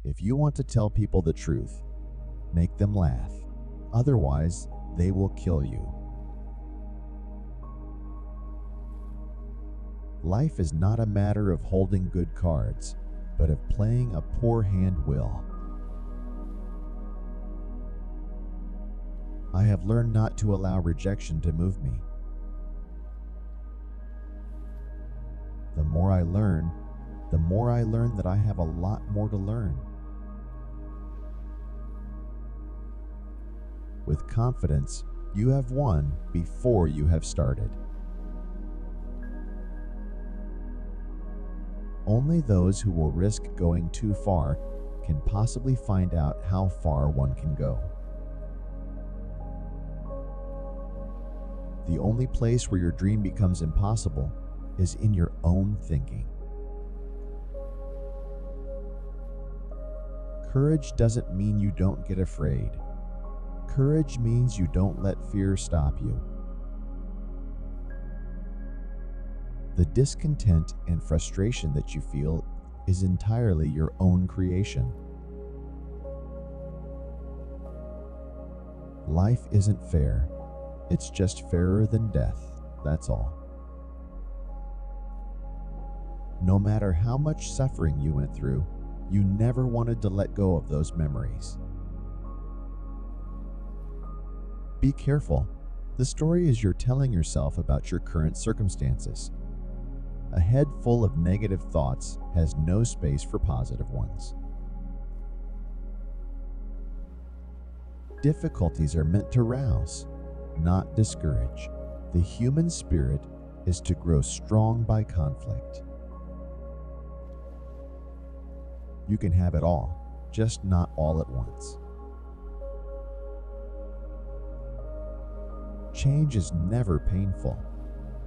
If you want to tell people the truth, make them laugh. Otherwise, they will kill you. Life is not a matter of holding good cards, but of playing a poor hand will. I have learned not to allow rejection to move me. The more I learn that I have a lot more to learn. With confidence, you have won before you have started. Only those who will risk going too far can possibly find out how far one can go. The only place where your dream becomes impossible is in your own thinking. Courage doesn't mean you don't get afraid. Courage means you don't let fear stop you. The discontent and frustration that you feel is entirely your own creation. Life isn't fair. It's just fairer than death, that's all. No matter how much suffering you went through, you never wanted to let go of those memories. Be careful. The story is you're telling yourself about your current circumstances. A head full of negative thoughts has no space for positive ones. Difficulties are meant to rouse, not discourage. The human spirit is to grow strong by conflict. You can have it all, just not all at once. Change is never painful.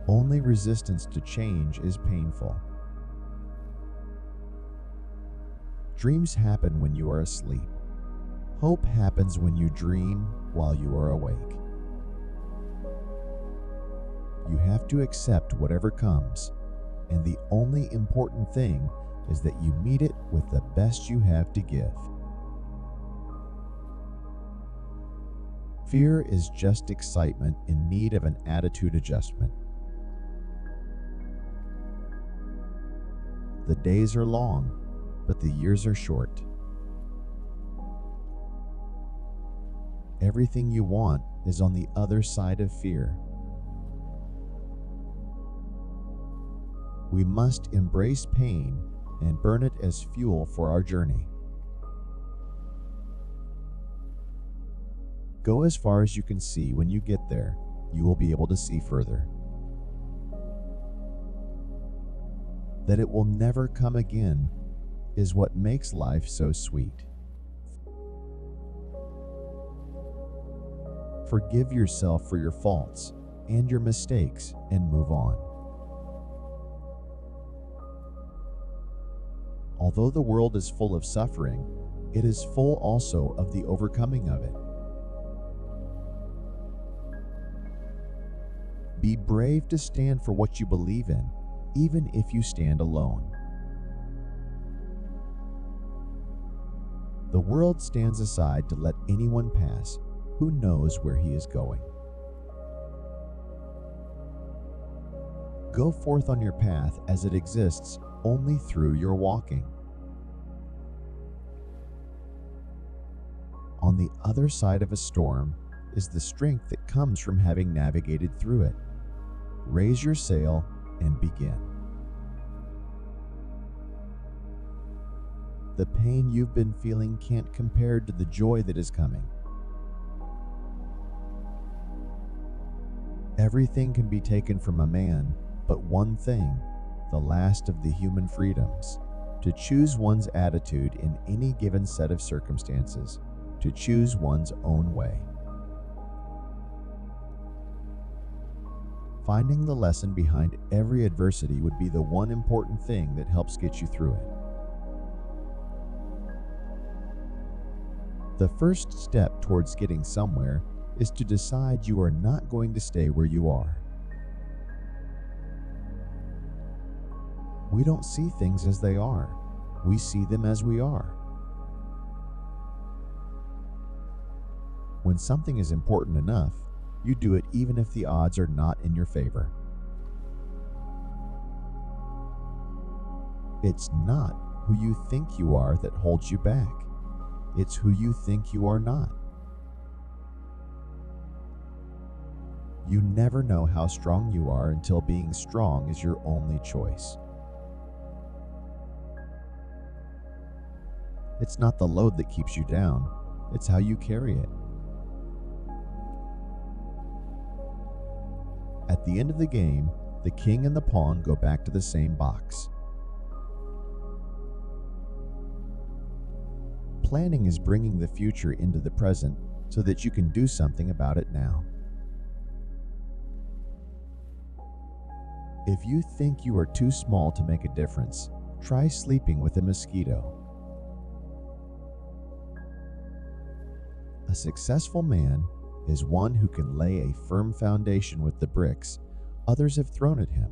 Only resistance to change is painful. Dreams happen when you are asleep. Hope happens when you dream while you are awake. You have to accept whatever comes, and the only important thing is that you meet it with the best you have to give. Fear is just excitement in need of an attitude adjustment. The days are long, but the years are short. Everything you want is on the other side of fear. We must embrace pain and burn it as fuel for our journey. Go as far as you can see. When you get there, you will be able to see further. That it will never come again is what makes life so sweet. Forgive yourself for your faults and your mistakes and move on. Although the world is full of suffering, it is full also of the overcoming of it. Be brave to stand for what you believe in, even if you stand alone. The world stands aside to let anyone pass who knows where he is going. Go forth on your path as it exists only through your walking. On the other side of a storm is the strength that comes from having navigated through it. Raise your sail and begin. The pain you've been feeling can't compare to the joy that is coming. Everything can be taken from a man, but one thing, the last of the human freedoms, to choose one's attitude in any given set of circumstances, to choose one's own way. Finding the lesson behind every adversity would be the one important thing that helps get you through it. The first step towards getting somewhere is to decide you are not going to stay where you are. We don't see things as they are. We see them as we are. When something is important enough, you do it even if the odds are not in your favor. It's not who you think you are that holds you back. It's who you think you are not. You never know how strong you are until being strong is your only choice. It's not the load that keeps you down, it's how you carry it. At the end of the game, the king and the pawn go back to the same box. Planning is bringing the future into the present so that you can do something about it now. If you think you are too small to make a difference, try sleeping with a mosquito. A successful man is one who can lay a firm foundation with the bricks others have thrown at him.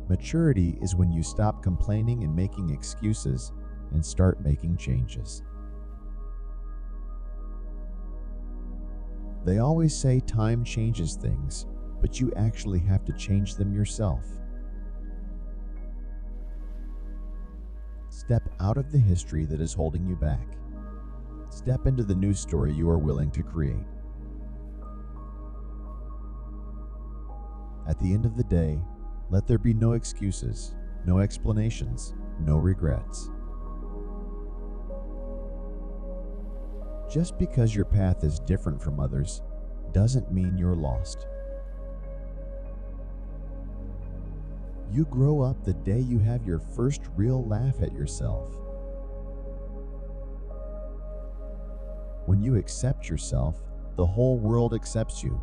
Maturity is when you stop complaining and making excuses and start making changes. They always say time changes things, but you actually have to change them yourself. Step out of the history that is holding you back. Step into the new story you are willing to create. At the end of the day, let there be no excuses, no explanations, no regrets. Just because your path is different from others doesn't mean you're lost. You grow up the day you have your first real laugh at yourself. When you accept yourself, the whole world accepts you.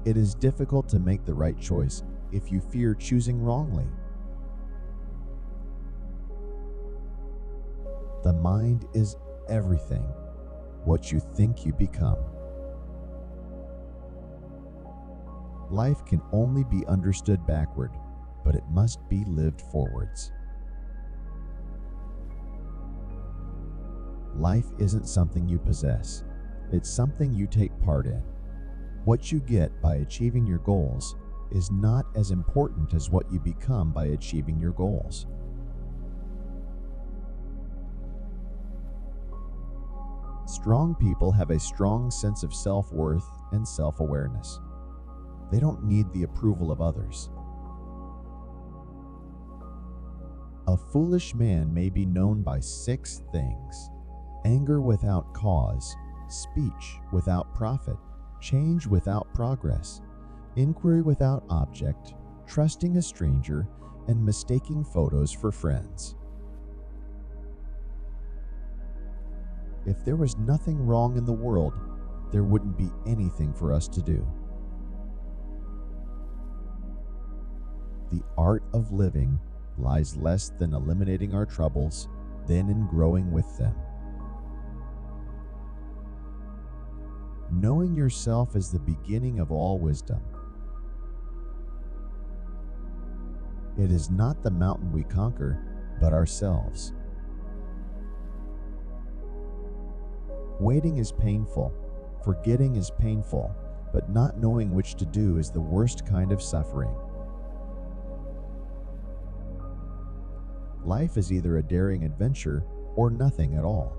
It is difficult to make the right choice if you fear choosing wrongly. The mind is everything. What you think you become. Life can only be understood backward, but it must be lived forwards. Life isn't something you possess. It's something you take part in. What you get by achieving your goals is not as important as what you become by achieving your goals. Strong people have a strong sense of self-worth and self-awareness. They don't need the approval of others. A foolish man may be known by 6 things: anger without cause, speech without profit, change without progress, inquiry without object, trusting a stranger, and mistaking photos for friends. If there was nothing wrong in the world, there wouldn't be anything for us to do. The art of living lies less than eliminating our troubles than in growing with them. Knowing yourself is the beginning of all wisdom. It is not the mountain we conquer, but ourselves. Waiting is painful, forgetting is painful, but not knowing which to do is the worst kind of suffering. Life is either a daring adventure or nothing at all.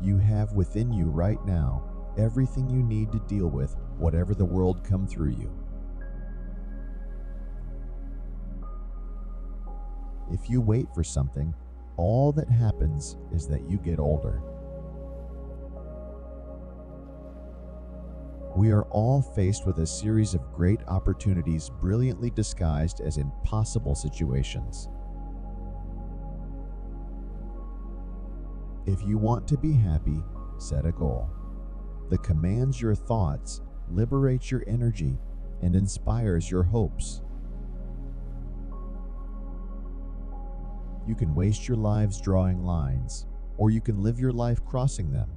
You have within you right now everything you need to deal with whatever the world come through you. If you wait for something, all that happens is that you get older. We are all faced with a series of great opportunities brilliantly disguised as impossible situations. If you want to be happy, set a goal that commands your thoughts, liberates your energy, and inspires your hopes. You can waste your lives drawing lines, or you can live your life crossing them.